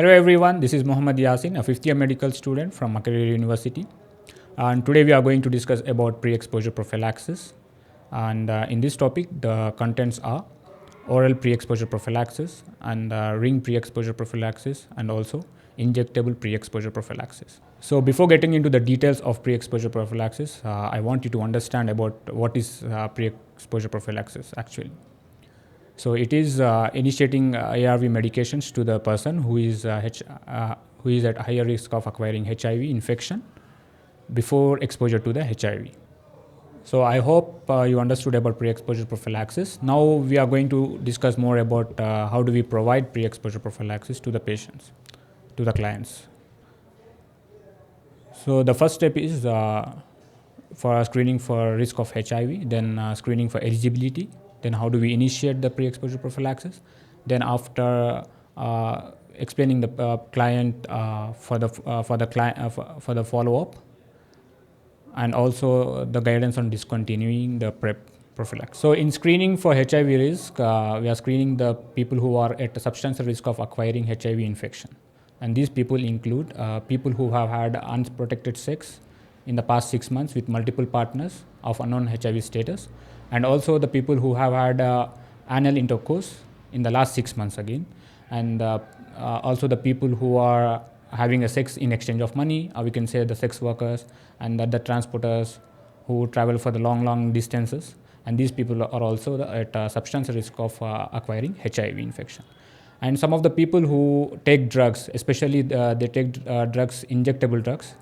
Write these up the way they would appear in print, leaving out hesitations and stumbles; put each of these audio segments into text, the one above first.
Hello everyone, this is Muhammad Yasin, a fifth year medical student from Makerere University. And today we are going to discuss about pre-exposure prophylaxis. And in this topic, the contents are oral pre-exposure prophylaxis and ring pre-exposure prophylaxis and also injectable pre-exposure prophylaxis. So before getting into the details of pre-exposure prophylaxis, I want you to understand about what is pre-exposure prophylaxis actually. So it is initiating ARV medications to the person who is at higher risk of acquiring HIV infection before exposure to the HIV. So I hope you understood about pre-exposure prophylaxis. Now we are going to discuss more about how do we provide pre-exposure prophylaxis to the patients, to the clients. So the first step is for screening for risk of HIV, then screening for eligibility, then how do we initiate the pre-exposure prophylaxis, then after explaining the client for the follow-up, and also the guidance on discontinuing the PrEP prophylaxis. So in screening for HIV risk, we are screening the people who are at a substantial risk of acquiring HIV infection. And these people include people who have had unprotected sex in the past 6 months with multiple partners of unknown HIV status, and also the people who have had anal intercourse in the last 6 months again, and also the people who are having a sex in exchange of money, or we can say the sex workers and the transporters who travel for the long distances, and these people are also at a substantial risk of acquiring HIV infection. And some of the people who take drugs, especially they take drugs, injectable drugs,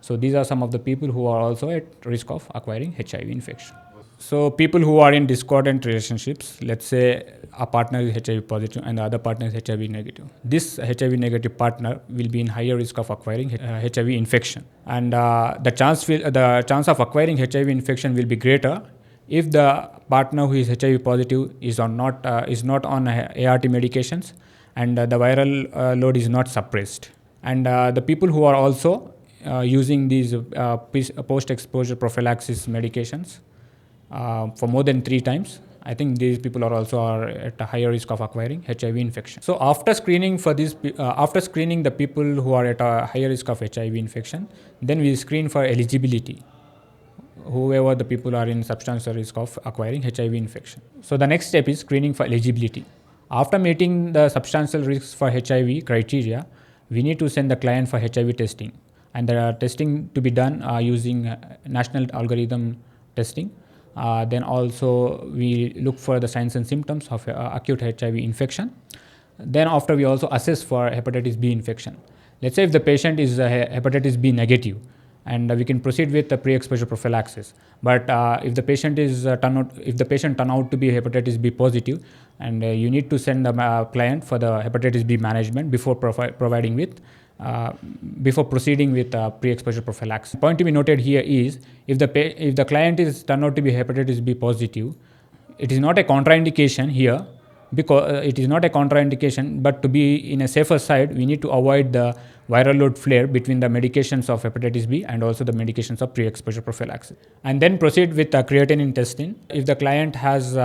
so these are some of the people who are also at risk of acquiring HIV infection. So people who are in discordant relationships, let's say a partner is HIV positive and the other partner is HIV negative. This HIV negative partner will be in higher risk of acquiring HIV infection, and the chance of acquiring HIV infection will be greater if the partner who is HIV positive is not on ART medications and the viral load is not suppressed. And the people who are also using these post-exposure prophylaxis medications for more than 3 times, I think these people are also at a higher risk of acquiring HIV infection. So after screening for this, after screening the people who are at a higher risk of HIV infection, then we screen for eligibility, whoever the people are in substantial risk of acquiring HIV infection. So the next step is screening for eligibility. After meeting the substantial risks for HIV criteria, we need to send the client for HIV testing, and there are testing to be done using national algorithm testing. Then also we look for the signs and symptoms of acute HIV infection. Then after we also assess for hepatitis B infection. Let's say if the patient is hepatitis B negative, and we can proceed with the pre-exposure prophylaxis. But if the patient turn out to be hepatitis B positive, and you need to send the client for the hepatitis B management before proceeding with pre-exposure prophylaxis. The point to be noted here is if the client is turned out to be hepatitis B positive, it is not a contraindication here, because it is not a contraindication, but to be in a safer side, we need to avoid the viral load flare between the medications of hepatitis B and also the medications of pre-exposure prophylaxis. And then proceed with creatinine testing. If the client has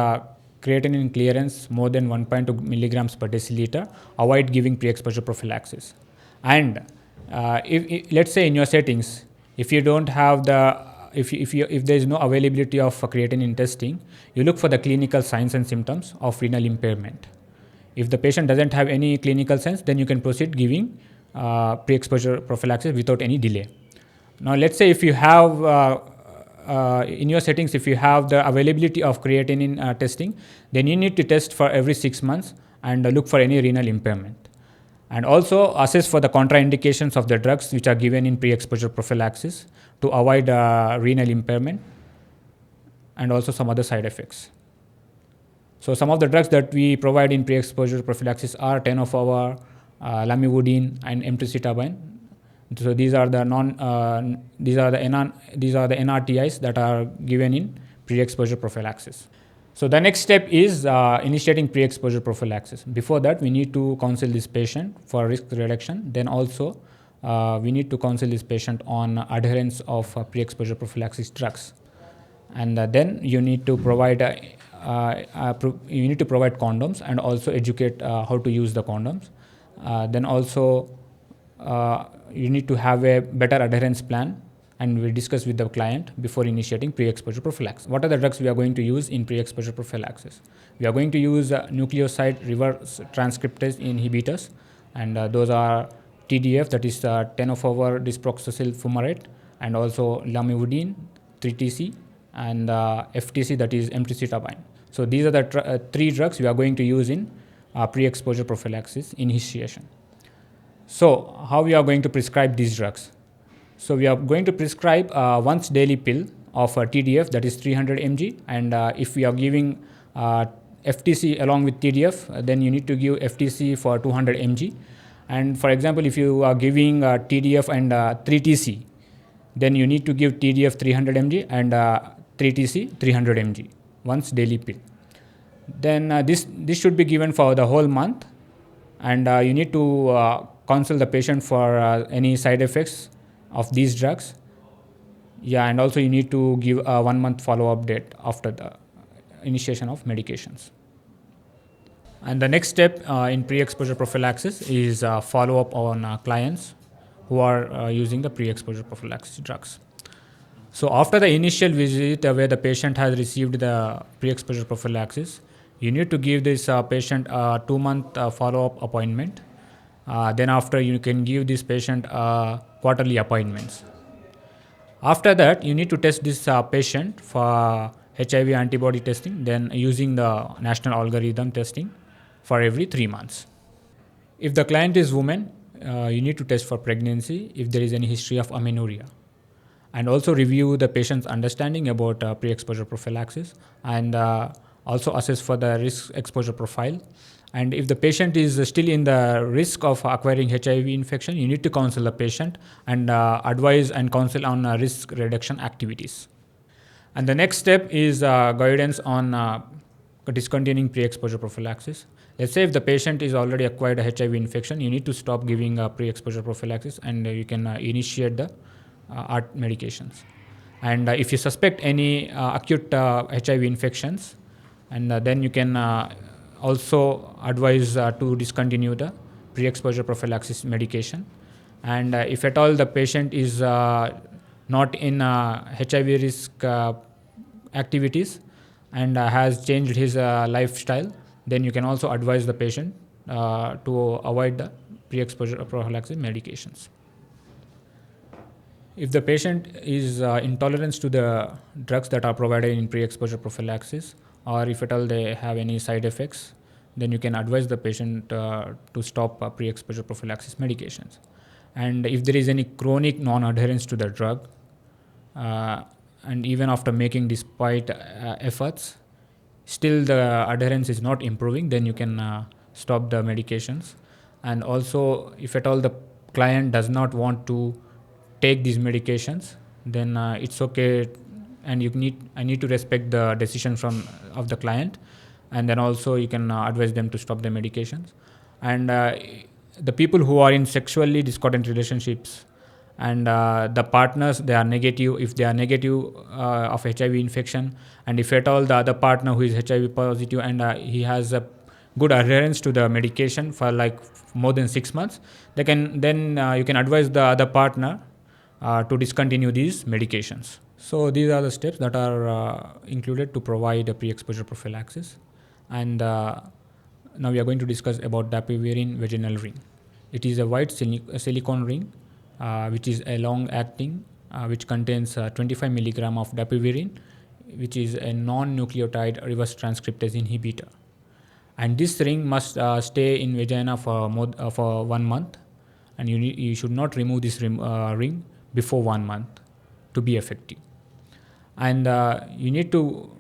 creatinine clearance more than 1.2 milligrams per deciliter, avoid giving pre-exposure prophylaxis. And if let's say in your settings, if you don't have if there is no availability of creatinine testing, you look for the clinical signs and symptoms of renal impairment. If the patient doesn't have any clinical signs, then you can proceed giving pre-exposure prophylaxis without any delay. Now let's say if you have in your settings, if you have the availability of creatinine testing, then you need to test for every 6 months and look for any renal impairment. And also assess for the contraindications of the drugs which are given in pre-exposure prophylaxis to avoid renal impairment and also some other side effects. So some of the drugs that we provide in pre-exposure prophylaxis are tenofovir, lamivudine, and emtricitabine. So these are the NRTIs that are given in pre-exposure prophylaxis. So the next step is initiating pre-exposure prophylaxis. Before that, we need to counsel this patient for risk reduction. Then also, we need to counsel this patient on adherence of pre-exposure prophylaxis drugs. And then you need to provide condoms and also educate how to use the condoms. Then also you need to have a better adherence plan, and we discuss with the client before initiating pre-exposure prophylaxis. What are the drugs we are going to use in pre-exposure prophylaxis? We are going to use nucleoside reverse transcriptase inhibitors, and those are TDF, that is tenofovir disoproxil fumarate, and also lamivudine 3TC, and FTC, that is emtricitabine. So these are the three drugs we are going to use in pre-exposure prophylaxis initiation. So how we are going to prescribe these drugs? So we are going to prescribe once daily pill of TDF, that is 300 mg, and if we are giving FTC along with TDF, then you need to give FTC for 200 mg. And for example, if you are giving TDF and 3TC, then you need to give TDF 300 mg and 3TC 300 mg once daily pill. Then this should be given for the whole month, and you need to consult the patient for any side effects of these drugs. Yeah, and also you need to give a 1 month follow-up date after the initiation of medications. And the next step in pre-exposure prophylaxis is follow-up on clients who are using the pre-exposure prophylaxis drugs. So after the initial visit where the patient has received the pre-exposure prophylaxis, you need to give this patient a 2-month follow-up appointment. Then after, you can give this patient quarterly appointments. After that, you need to test this patient for HIV antibody testing, then using the national algorithm testing for every 3 months. If the client is woman, you need to test for pregnancy if there is any history of amenorrhea, and also review the patient's understanding about pre-exposure prophylaxis, and also assess for the risk exposure profile. And if the patient is still in the risk of acquiring HIV infection, you need to counsel the patient and advise and counsel on risk reduction activities. And the next step is guidance on discontinuing pre-exposure prophylaxis. Let's say if the patient is already acquired a HIV infection, you need to stop giving pre-exposure prophylaxis, and you can initiate the ART medications. And if you suspect any acute HIV infections, and then you can also advise to discontinue the pre-exposure prophylaxis medication. And if at all the patient is not in HIV risk activities and has changed his lifestyle, then you can also advise the patient to avoid the pre-exposure prophylaxis medications. If the patient is intolerant to the drugs that are provided in pre-exposure prophylaxis, or if at all they have any side effects, then you can advise the patient to stop pre-exposure prophylaxis medications. And if there is any chronic non-adherence to the drug, and even after making despite efforts, still the adherence is not improving, then you can stop the medications. And also, if at all the client does not want to take these medications, then it's okay, and I need to respect the decision of the client, and then also you can advise them to stop the medications. And the people who are in sexually discordant relationships, and the partners, they are negative, if they are negative of HIV infection, and if at all the other partner who is HIV positive and he has a good adherence to the medication for like more than 6 months, you can advise the other partner to discontinue these medications. So these are the steps that are included to provide a pre-exposure prophylaxis. And now we are going to discuss about dapivirine vaginal ring. It is a white silicone ring which is a long-acting, which contains 25 milligram of dapivirine, which is a non-nucleotide reverse transcriptase inhibitor. And this ring must stay in vagina for 1 month, and you should not remove this ring before 1 month to be effective. And you need to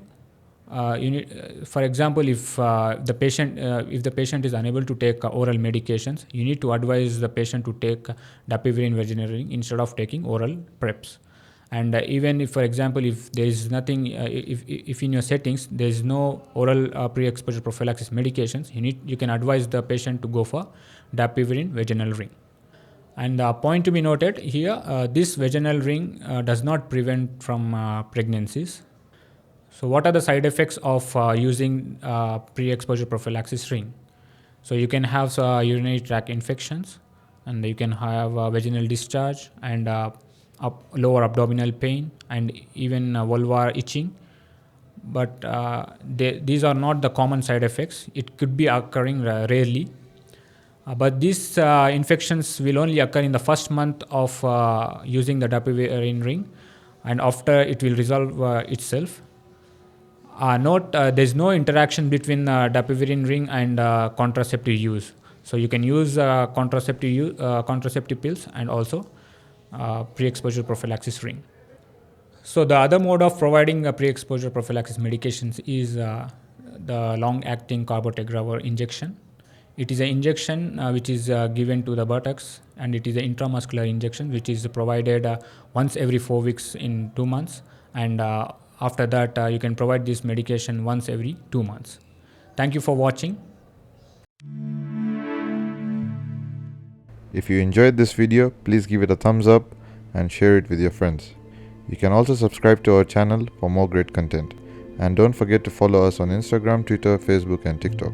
for example, if the patient is unable to take oral medications, you need to advise the patient to take dapivirine vaginal ring instead of taking oral preps. And even if, for example, if there is nothing, if in your settings there is no oral pre-exposure prophylaxis medications, you can advise the patient to go for dapivirine vaginal ring. And the point to be noted here, this vaginal ring does not prevent from pregnancies. So what are the side effects of using pre-exposure prophylaxis ring? So you can have urinary tract infections, and you can have vaginal discharge, and lower abdominal pain, and even vulvar itching. But these are not the common side effects. It could be occurring rarely. But these infections will only occur in the first month of using the dapivirine ring, and after it will resolve itself. Note, there's no interaction between dapivirine ring and contraceptive use. So you can use contraceptive pills and also pre-exposure prophylaxis ring. So the other mode of providing pre-exposure prophylaxis medications is the long-acting carbotegravir injection. It is an injection which is given to the buttocks, and it is an intramuscular injection which is provided once every 4 weeks in 2 months, and after that you can provide this medication once every 2 months. Thank you for watching. If you enjoyed this video, please give it a thumbs up and share it with your friends. You can also subscribe to our channel for more great content. And don't forget to follow us on Instagram, Twitter, Facebook and TikTok.